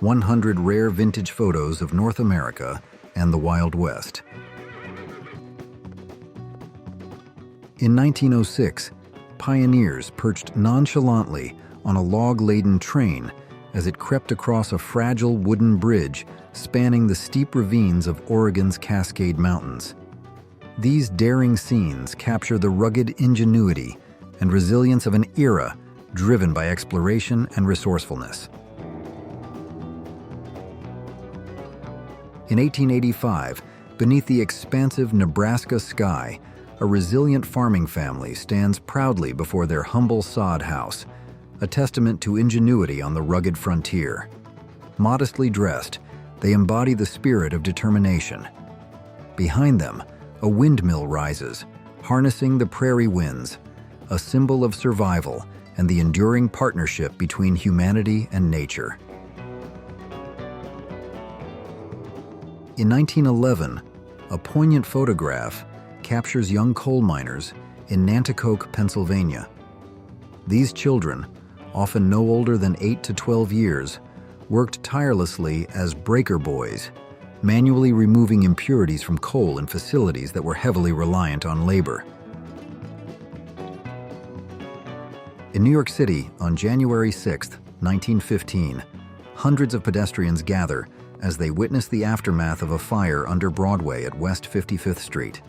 100 Rare Vintage Photos of North America and the Wild West. In 1906, pioneers perched nonchalantly on a log-laden train as it crept across a fragile wooden bridge spanning the steep ravines of Oregon's Cascade Mountains. These daring scenes capture the rugged ingenuity and resilience of an era driven by exploration and resourcefulness. In 1885, beneath the expansive Nebraska sky, a resilient farming family stands proudly before their humble sod house, a testament to ingenuity on the rugged frontier. Modestly dressed, they embody the spirit of determination. Behind them, a windmill rises, harnessing the prairie winds, a symbol of survival and the enduring partnership between humanity and nature. In 1911, a poignant photograph captures young coal miners in Nanticoke, Pennsylvania. These children, often no older than 8 to 12 years, worked tirelessly as breaker boys, manually removing impurities from coal in facilities that were heavily reliant on labor. In New York City, on January 6, 1915, hundreds of pedestrians gather as they witness the aftermath of a fire under Broadway at West 55th Street.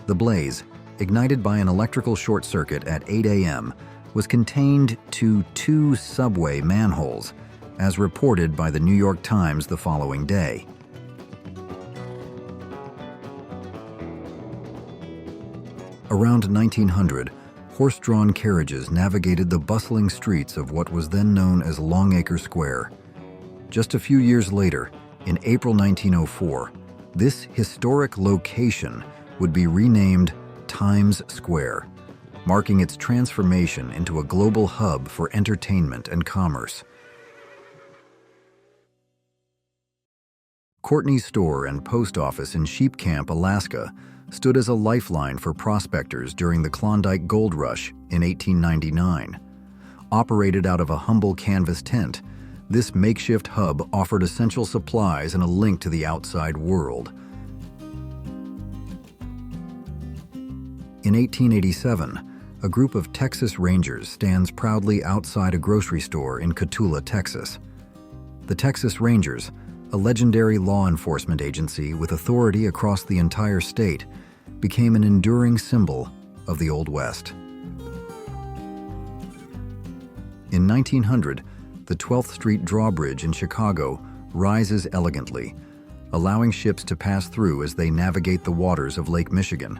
The blaze, ignited by an electrical short circuit at 8 a.m., was contained to 2 subway manholes, as reported by the New York Times the following day. Around 1900, horse-drawn carriages navigated the bustling streets of what was then known as Longacre Square. Just a few years later, in April 1904, this historic location would be renamed Times Square, marking its transformation into a global hub for entertainment and commerce. Courtney's store and post office in Sheep Camp, Alaska, stood as a lifeline for prospectors during the Klondike Gold Rush in 1899. Operated out of a humble canvas tent, this makeshift hub offered essential supplies and a link to the outside world. In 1887, a group of Texas Rangers stands proudly outside a grocery store in Cotulla, Texas. The Texas Rangers, a legendary law enforcement agency with authority across the entire state, became an enduring symbol of the Old West. In 1900, the 12th Street drawbridge in Chicago rises elegantly, allowing ships to pass through as they navigate the waters of Lake Michigan.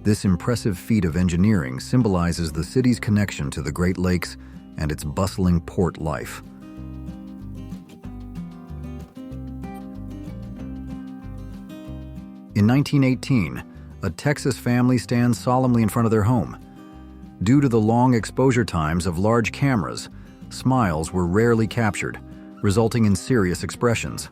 This impressive feat of engineering symbolizes the city's connection to the Great Lakes and its bustling port life. In 1918, a Texas family stands solemnly in front of their home. Due to the long exposure times of large cameras, smiles were rarely captured, resulting in serious expressions.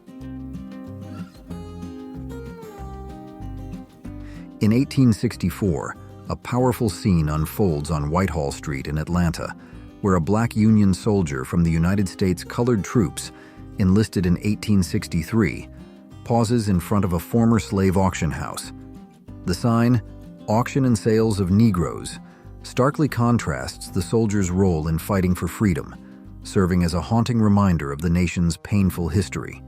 In 1864, a powerful scene unfolds on Whitehall Street in Atlanta, where a black Union soldier from the United States Colored Troops, enlisted in 1863, pauses in front of a former slave auction house. The sign, "Auction and Sales of Negroes," starkly contrasts the soldier's role in fighting for freedom, serving as a haunting reminder of the nation's painful history.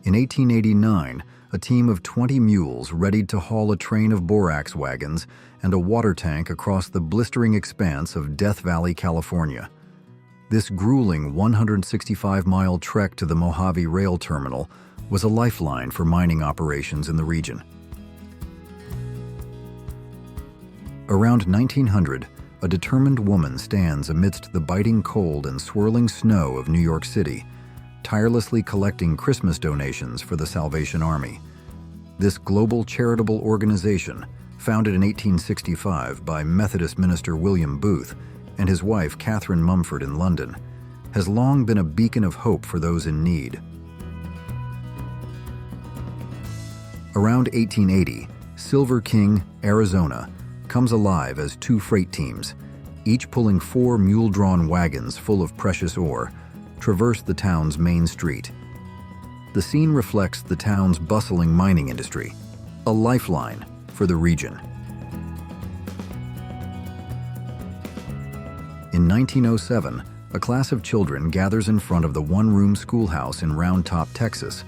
In 1889, a team of 20 mules readied to haul a train of borax wagons and a water tank across the blistering expanse of Death Valley, California. This grueling 165-mile trek to the Mojave Rail Terminal was a lifeline for mining operations in the region. Around 1900, a determined woman stands amidst the biting cold and swirling snow of New York City, tirelessly collecting Christmas donations for the Salvation Army. This global charitable organization, founded in 1865 by Methodist minister William Booth and his wife Catherine Mumford in London, has long been a beacon of hope for those in need. Around 1880, Silver King, Arizona, comes alive as 2 freight teams, each pulling 4 mule-drawn wagons full of precious ore, traverse the town's main street. The scene reflects the town's bustling mining industry, a lifeline for the region. In 1907, a class of children gathers in front of the one-room schoolhouse in Round Top, Texas,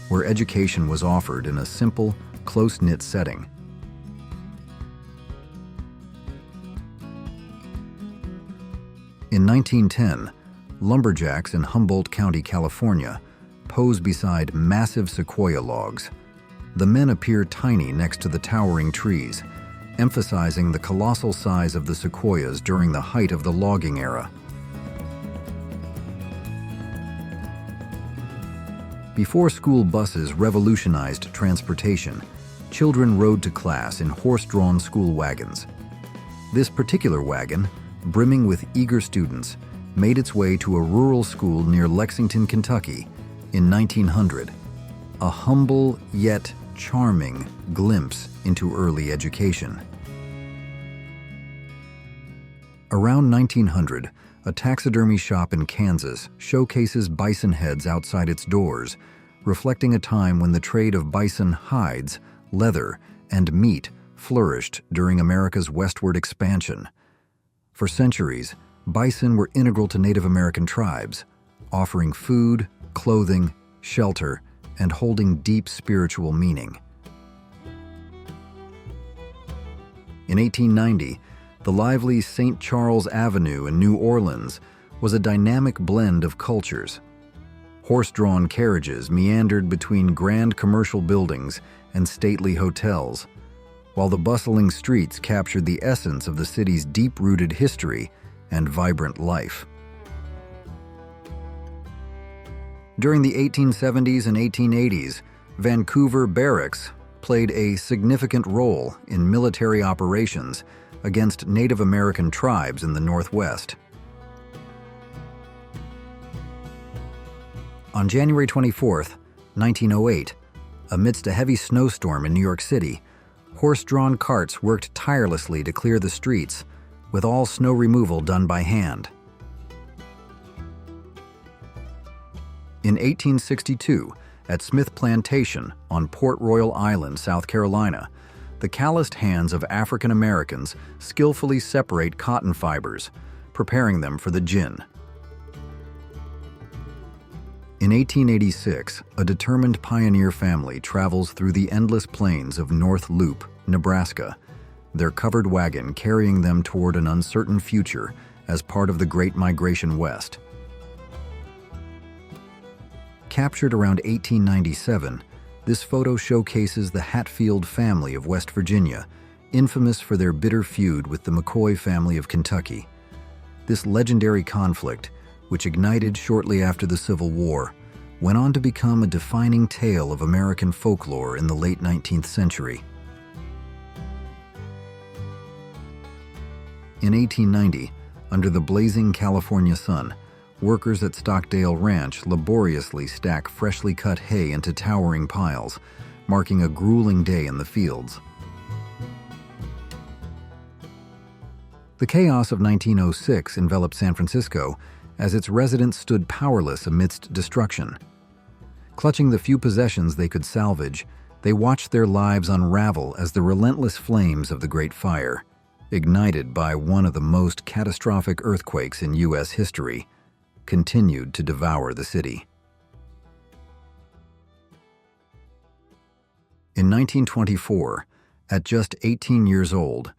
where education was offered in a simple, close-knit setting. In 1910, lumberjacks in Humboldt County, California, pose beside massive sequoia logs. The men appear tiny next to the towering trees, emphasizing the colossal size of the sequoias during the height of the logging era. Before school buses revolutionized transportation, children rode to class in horse-drawn school wagons. This particular wagon, brimming with eager students, made its way to a rural school near Lexington, Kentucky in 1900, a humble yet charming glimpse into early education. Around 1900, a taxidermy shop in Kansas showcases bison heads outside its doors, reflecting a time when the trade of bison hides, leather, and meat flourished during America's westward expansion. For centuries, bison were integral to Native American tribes, offering food, clothing, shelter, and holding deep spiritual meaning. In 1890, the lively St. Charles Avenue in New Orleans was a dynamic blend of cultures. Horse-drawn carriages meandered between grand commercial buildings and stately hotels, while the bustling streets captured the essence of the city's deep-rooted history and vibrant life. During the 1870s and 1880s, Vancouver barracks played a significant role in military operations against Native American tribes in the Northwest. On January 24, 1908, amidst a heavy snowstorm in New York City, horse-drawn carts worked tirelessly to clear the streets, with all snow removal done by hand. In 1862, at Smith Plantation on Port Royal Island, South Carolina, the calloused hands of African Americans skillfully separate cotton fibers, preparing them for the gin. In 1886, a determined pioneer family travels through the endless plains of North Loop, Nebraska, their covered wagon carrying them toward an uncertain future as part of the Great Migration West. Captured around 1897, this photo showcases the Hatfield family of West Virginia, infamous for their bitter feud with the McCoy family of Kentucky. This legendary conflict, which ignited shortly after the Civil War, went on to become a defining tale of American folklore in the late 19th century. In 1890, under the blazing California sun, workers at Stockdale Ranch laboriously stack freshly cut hay into towering piles, marking a grueling day in the fields. The chaos of 1906 enveloped San Francisco as its residents stood powerless amidst destruction. Clutching the few possessions they could salvage, they watched their lives unravel as the relentless flames of the Great Fire, ignited by one of the most catastrophic earthquakes in U.S. history, continued to devour the city. In 1924, at just 18 years old,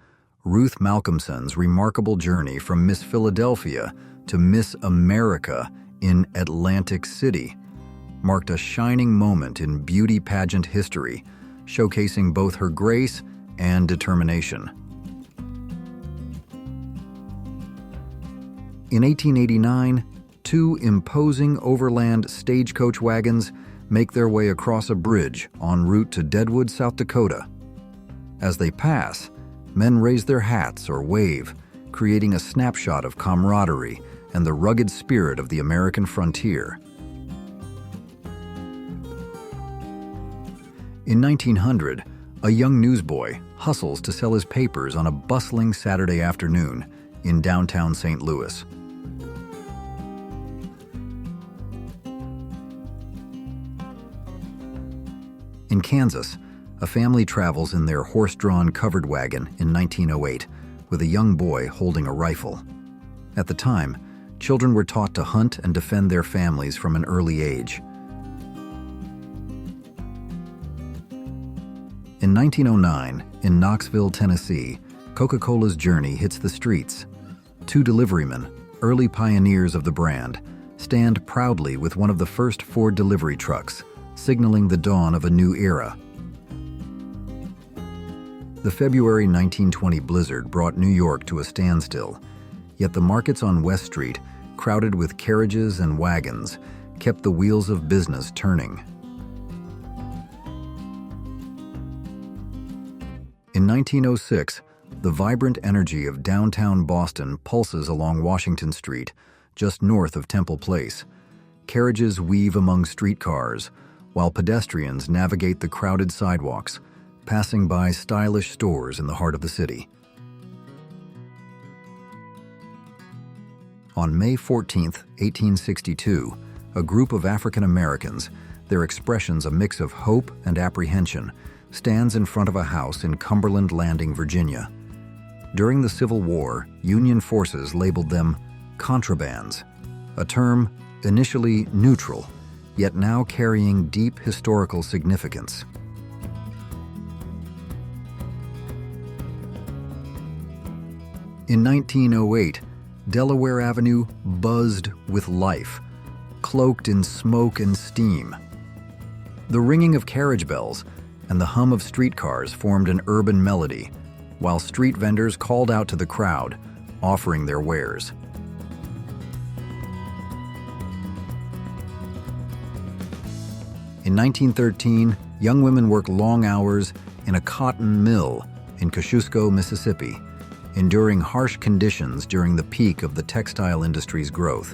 Ruth Malcolmson's remarkable journey from Miss Philadelphia to Miss America in Atlantic City marked a shining moment in beauty pageant history, showcasing both her grace and determination. In 1889, 2 imposing overland stagecoach wagons make their way across a bridge en route to Deadwood, South Dakota. As they pass, men raise their hats or wave, creating a snapshot of camaraderie and the rugged spirit of the American frontier. In 1900, a young newsboy hustles to sell his papers on a bustling Saturday afternoon, in downtown St. Louis. In Kansas, a family travels in their horse-drawn covered wagon in 1908 with a young boy holding a rifle. At the time, children were taught to hunt and defend their families from an early age. In 1909, in Knoxville, Tennessee, Coca-Cola's journey hits the streets. Two deliverymen, early pioneers of the brand, stand proudly with one of the first Ford delivery trucks, signaling the dawn of a new era. The February 1920 blizzard brought New York to a standstill, yet the markets on West Street, crowded with carriages and wagons, kept the wheels of business turning. In 1906, the vibrant energy of downtown Boston pulses along Washington Street, just north of Temple Place. Carriages weave among streetcars, while pedestrians navigate the crowded sidewalks, passing by stylish stores in the heart of the city. On May 14, 1862, a group of African Americans, their expressions a mix of hope and apprehension, stands in front of a house in Cumberland Landing, Virginia. During the Civil War, Union forces labeled them contrabands, a term initially neutral, yet now carrying deep historical significance. In 1908, Delaware Avenue buzzed with life, cloaked in smoke and steam. The ringing of carriage bells and the hum of streetcars formed an urban melody, while street vendors called out to the crowd, offering their wares. In 1913, young women work long hours in a cotton mill in Kosciuszko, Mississippi, enduring harsh conditions during the peak of the textile industry's growth.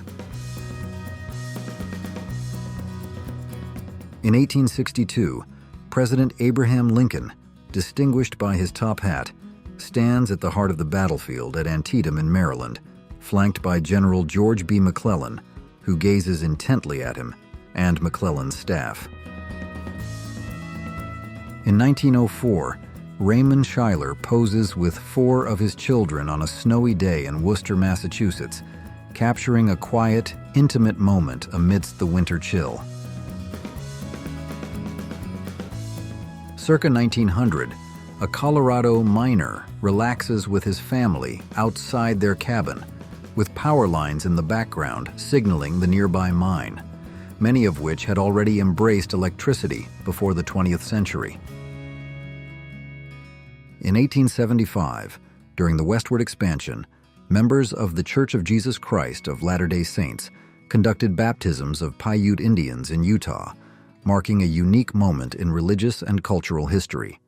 In 1862, President Abraham Lincoln, distinguished by his top hat, stands at the heart of the battlefield at Antietam in Maryland, flanked by General George B. McClellan, who gazes intently at him, and McClellan's staff. In 1904, Raymond Schuyler poses with 4 of his children on a snowy day in Worcester, Massachusetts, capturing a quiet, intimate moment amidst the winter chill. Circa 1900, a Colorado miner relaxes with his family outside their cabin, with power lines in the background signaling the nearby mine, many of which had already embraced electricity before the 20th century. In 1875, during the westward expansion, members of the Church of Jesus Christ of Latter-day Saints conducted baptisms of Paiute Indians in Utah, marking a unique moment in religious and cultural history.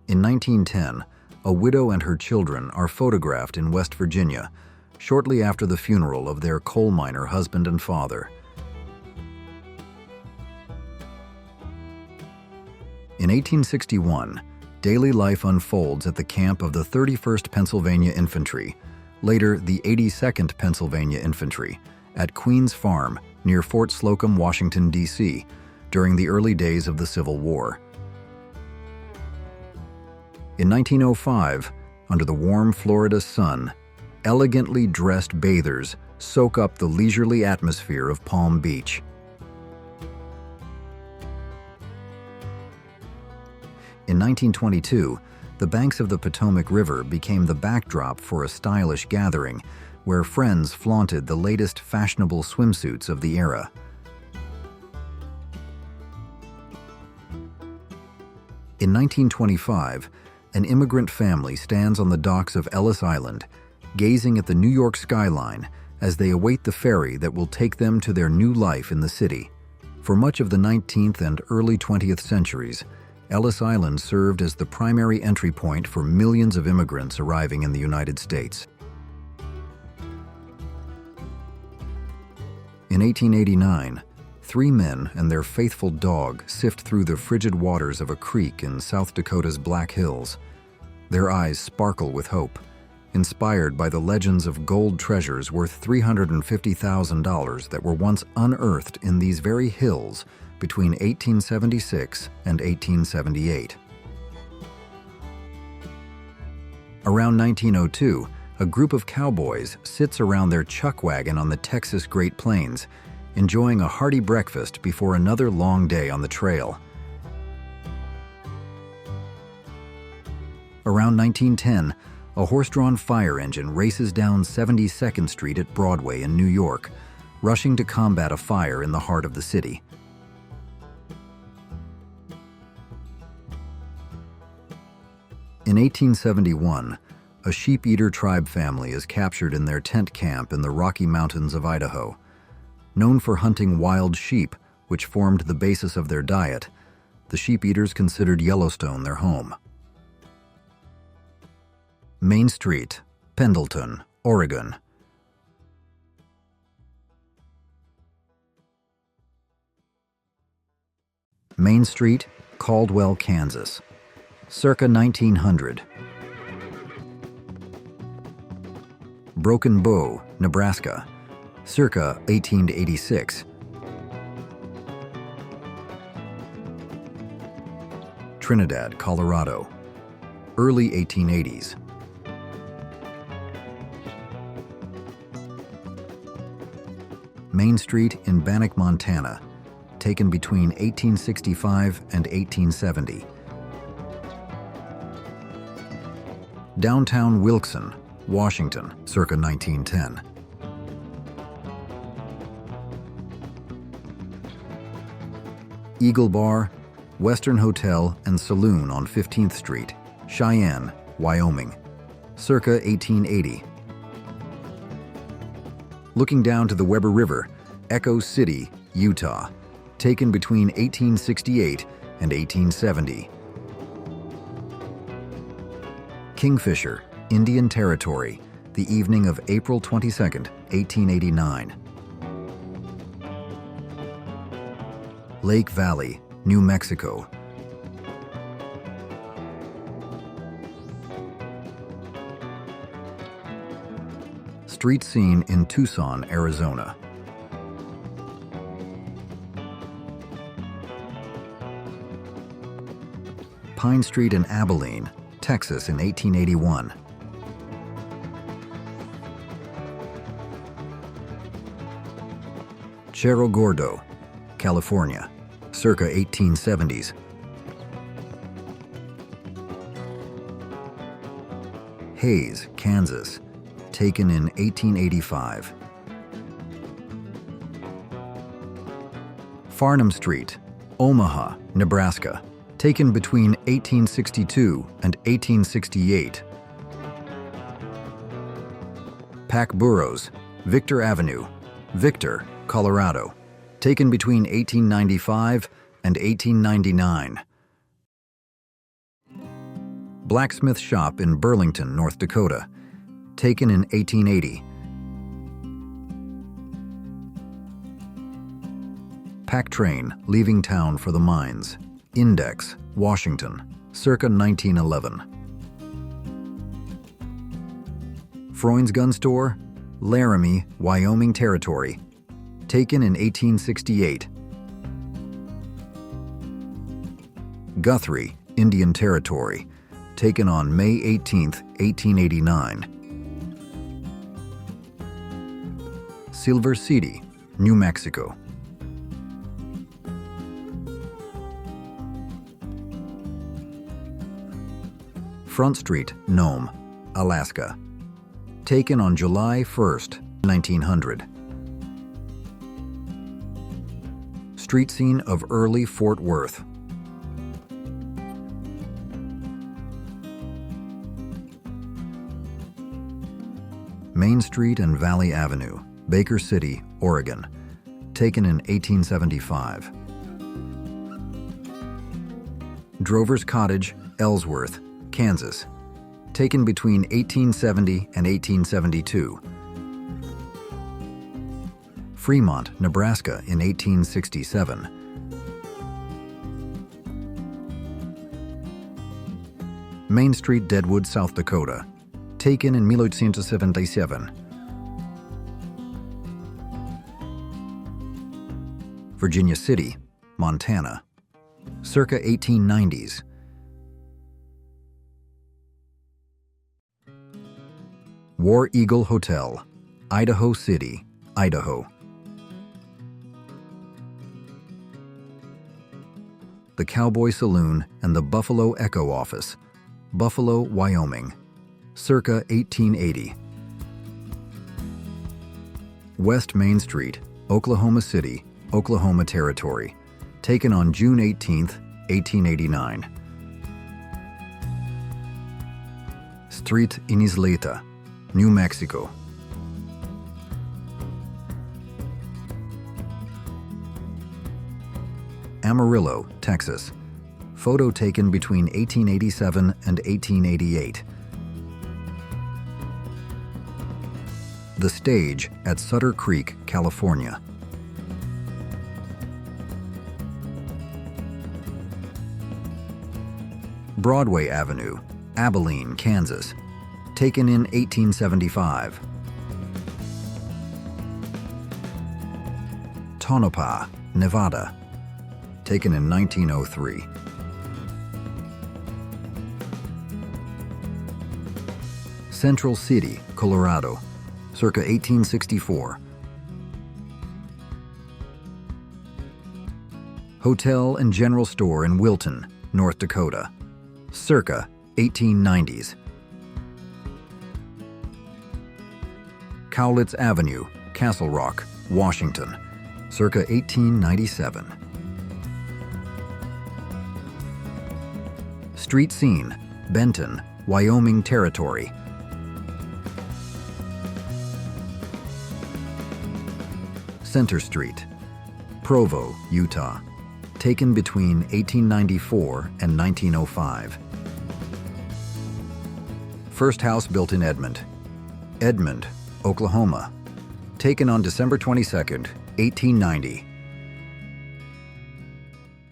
In 1910, a widow and her children are photographed in West Virginia, shortly after the funeral of their coal miner husband and father. In 1861, daily life unfolds at the camp of the 31st Pennsylvania Infantry, later the 82nd Pennsylvania Infantry, at Queen's Farm near Fort Slocum, Washington, D.C., during the early days of the Civil War. In 1905, under the warm Florida sun, elegantly dressed bathers soak up the leisurely atmosphere of Palm Beach. In 1922, the banks of the Potomac River became the backdrop for a stylish gathering where friends flaunted the latest fashionable swimsuits of the era. In 1925, an immigrant family stands on the docks of Ellis Island, gazing at the New York skyline as they await the ferry that will take them to their new life in the city. For much of the 19th and early 20th centuries, Ellis Island served as the primary entry point for millions of immigrants arriving in the United States. In 1889, Three men and their faithful dog sift through the frigid waters of a creek in South Dakota's Black Hills. Their eyes sparkle with hope, inspired by the legends of gold treasures worth $350,000 that were once unearthed in these very hills between 1876 and 1878. Around 1902, a group of cowboys sits around their chuck wagon on the Texas Great Plains, enjoying a hearty breakfast before another long day on the trail. Around 1910, a horse-drawn fire engine races down 72nd Street at Broadway in New York, rushing to combat a fire in the heart of the city. In 1871, a sheep-eater tribe family is captured in their tent camp in the Rocky Mountains of Idaho. Known for hunting wild sheep, which formed the basis of their diet, the sheep-eaters considered Yellowstone their home. Main Street, Pendleton, Oregon. Main Street, Caldwell, Kansas, circa 1900. Broken Bow, Nebraska, circa 1886. Trinidad, Colorado, early 1880s. Main Street in Bannock, Montana, taken between 1865 and 1870. Downtown Wilkson, Washington, circa 1910. Eagle Bar, Western Hotel and Saloon on 15th Street, Cheyenne, Wyoming, circa 1880. Looking down to the Weber River, Echo City, Utah, taken between 1868 and 1870. Kingfisher, Indian Territory, the evening of April 22, 1889. Lake Valley, New Mexico. Street scene in Tucson, Arizona. Pine Street in Abilene, Texas in 1881. Cerro Gordo, California, circa 1870s. Hays, Kansas, taken in 1885. Farnham Street, Omaha, Nebraska, taken between 1862 and 1868. Pack Burrows, Victor Avenue, Victor, Colorado, taken between 1895 and 1899. Blacksmith Shop in Burlington, North Dakota, taken in 1880. Pack train leaving town for the mines, Index, Washington, circa 1911. Freund's Gun Store, Laramie, Wyoming Territory, taken in 1868. Guthrie, Indian Territory, taken on May 18, 1889. Silver City, New Mexico. Front Street, Nome, Alaska, taken on July 1st, 1900. Street scene of early Fort Worth. Main Street and Valley Avenue, Baker City, Oregon, taken in 1875. Drover's Cottage, Ellsworth, Kansas, taken between 1870 and 1872. Fremont, Nebraska in 1867. Main Street, Deadwood, South Dakota, taken in 1877. Virginia City, Montana, circa 1890s. War Eagle Hotel, Idaho City, Idaho. The Cowboy Saloon and the Buffalo Echo Office, Buffalo, Wyoming, circa 1880. West Main Street, Oklahoma City, Oklahoma Territory, taken on June 18, 1889. Street in Isleta, New Mexico. Amarillo, Texas. Photo taken between 1887 and 1888. The Stage at Sutter Creek, California. Broadway Avenue, Abilene, Kansas, taken in 1875. Tonopah, Nevada, taken in 1903. Central City, Colorado, circa 1864. Hotel and General Store in Wilton, North Dakota, circa 1890s. Cowlitz Avenue, Castle Rock, Washington, circa 1897. Street scene, Benton, Wyoming Territory. Center Street, Provo, Utah, taken between 1894 and 1905. First house built in Edmond, Oklahoma, taken on December 22, 1890.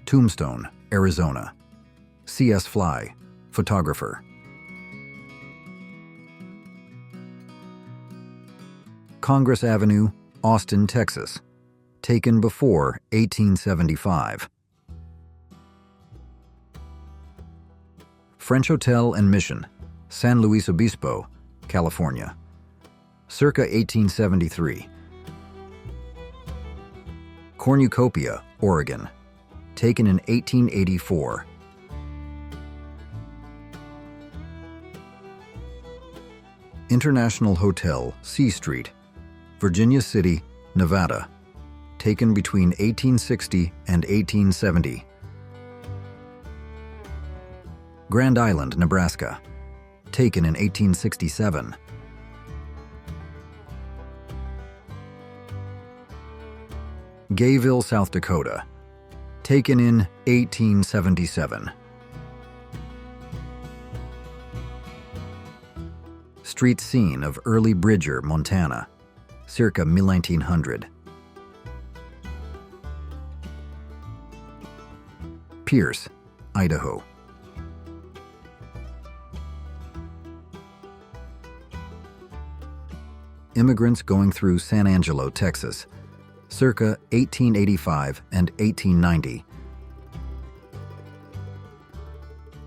Tombstone, Arizona. C.S. Fly, photographer. Congress Avenue, Austin, Texas, taken before 1875. French Hotel and Mission, San Luis Obispo, California, circa 1873. Cornucopia, Oregon, taken in 1884. International Hotel, C Street, Virginia City, Nevada, taken between 1860 and 1870. Grand Island, Nebraska, taken in 1867. Gayville, South Dakota, taken in 1877. Street scene of early Bridger, Montana, circa 1900. Pierce, Idaho. Immigrants going through San Angelo, Texas, circa 1885 and 1890.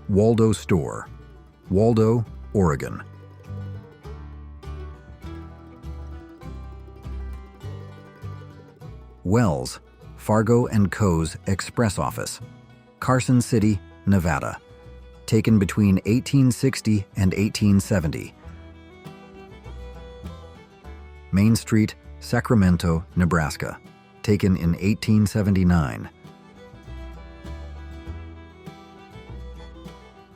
Waldo Store, Waldo, Oregon. Wells, Fargo & Co.'s Express Office, Carson City, Nevada, taken between 1860 and 1870. Main Street, Sacramento, Nebraska, taken in 1879.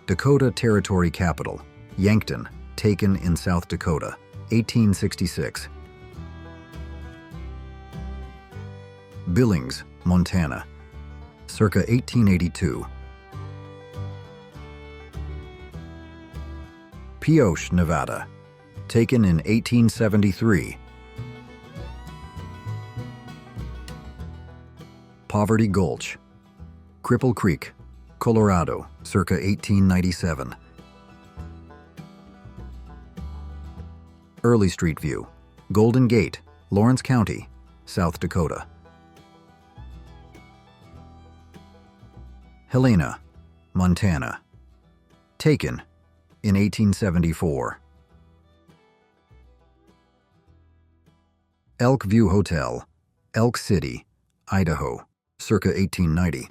Dakota Territory Capital, Yankton, taken in South Dakota, 1866. Billings, Montana, circa 1882. Pioche, Nevada, taken in 1873. Poverty Gulch. Cripple Creek, Colorado, circa 1897. Early Street View, Golden Gate, Lawrence County, South Dakota. Helena, Montana. Taken in 1874. Elk View Hotel, Elk City, Idaho, circa 1890.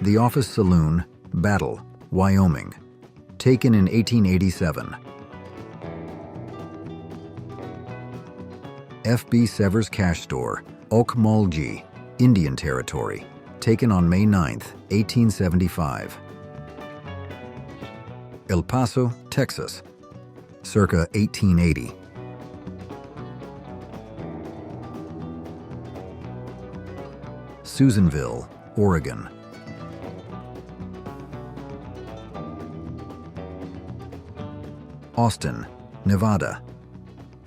The Office Saloon, Battle, Wyoming. Taken in 1887. F.B. Severs Cash Store, Okmulgee, Indian Territory. Taken on May 9, 1875. El Paso, Texas, circa 1880. Susanville, Oregon. Austin, Nevada.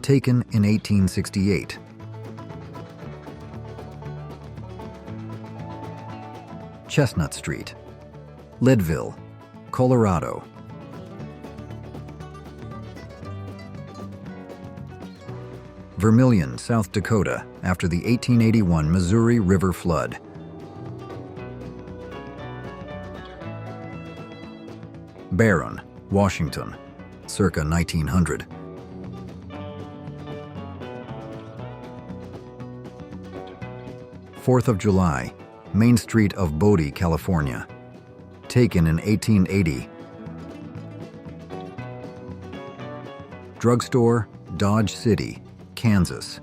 Taken in 1868. Chestnut Street, Leadville, Colorado. Vermilion, South Dakota, after the 1881 Missouri River flood. Barron, Washington, circa 1900. Fourth of July, Main Street of Bodie, California. Taken in 1880. Drugstore, Dodge City, Kansas.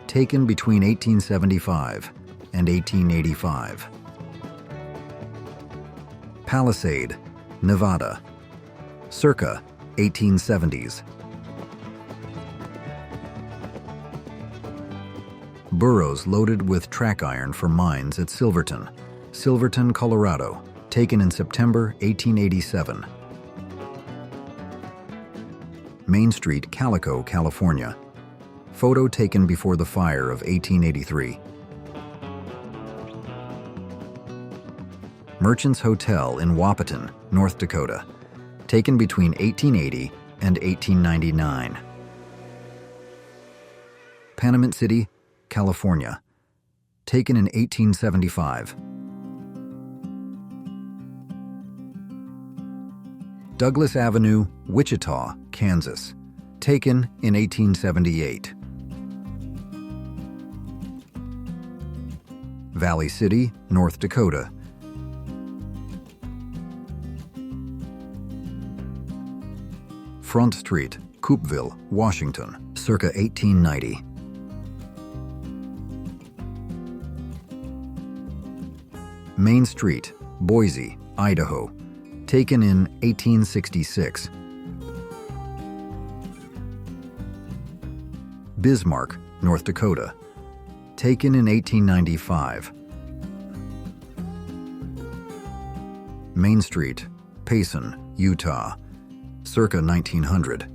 Taken between 1875 and 1885. Palisade, Nevada, circa 1870s. Burros loaded with track iron for mines at Silverton, Colorado, taken in September 1887. Main Street, Calico, California. Photo taken before the fire of 1883. Merchants Hotel in Wahpeton, North Dakota, taken between 1880 and 1899. Panamint City, California, taken in 1875. Douglas Avenue, Wichita, Kansas, taken in 1878. Valley City, North Dakota. Front Street, Coupeville, Washington, circa 1890. Main Street, Boise, Idaho, taken in 1866. Bismarck, North Dakota, taken in 1895. Main Street, Payson, Utah, circa 1900.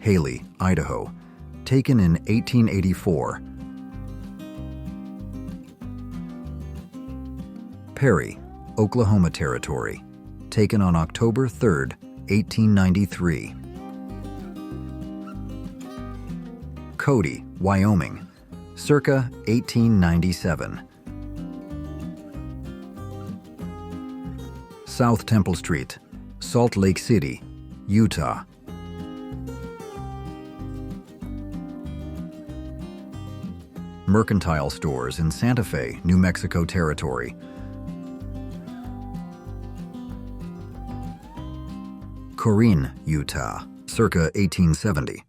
Haley, Idaho, taken in 1884. Perry, Oklahoma Territory, taken on October 3, 1893. Cody, Wyoming, circa 1897. South Temple Street, Salt Lake City, Utah. Mercantile stores in Santa Fe, New Mexico Territory. Corrine, Utah, circa 1870.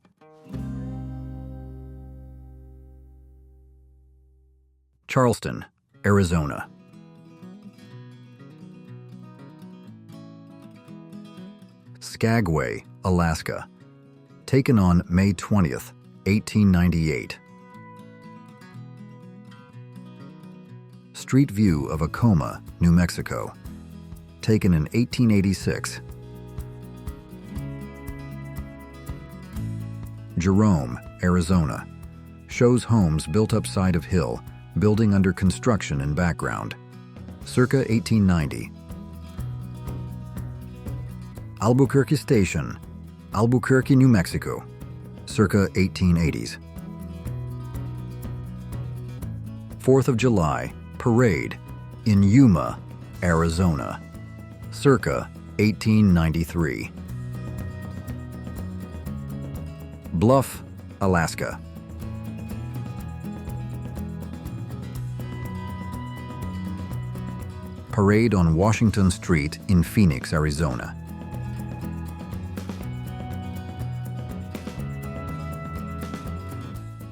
Charleston, Arizona. Skagway, Alaska, taken on May 20th, 1898. Street view of Acoma, New Mexico, taken in 1886. Jerome, Arizona. Shows homes built up side of hill, building under construction in background. Circa 1890. Albuquerque Station, Albuquerque, New Mexico. Circa 1880s. 4th of July, Parade, in Yuma, Arizona. Circa 1893. Bluff, Alaska. Parade on Washington Street in Phoenix, Arizona.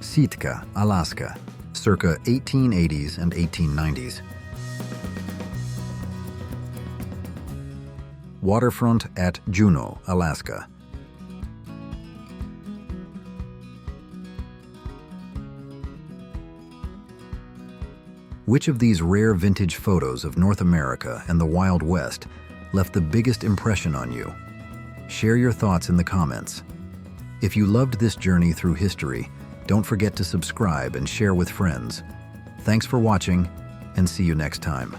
Sitka, Alaska, circa 1880s and 1890s. Waterfront at Juneau, Alaska. Which of these rare vintage photos of North America and the Wild West left the biggest impression on you? Share your thoughts in the comments. If you loved this journey through history, don't forget to subscribe and share with friends. Thanks for watching, and see you next time.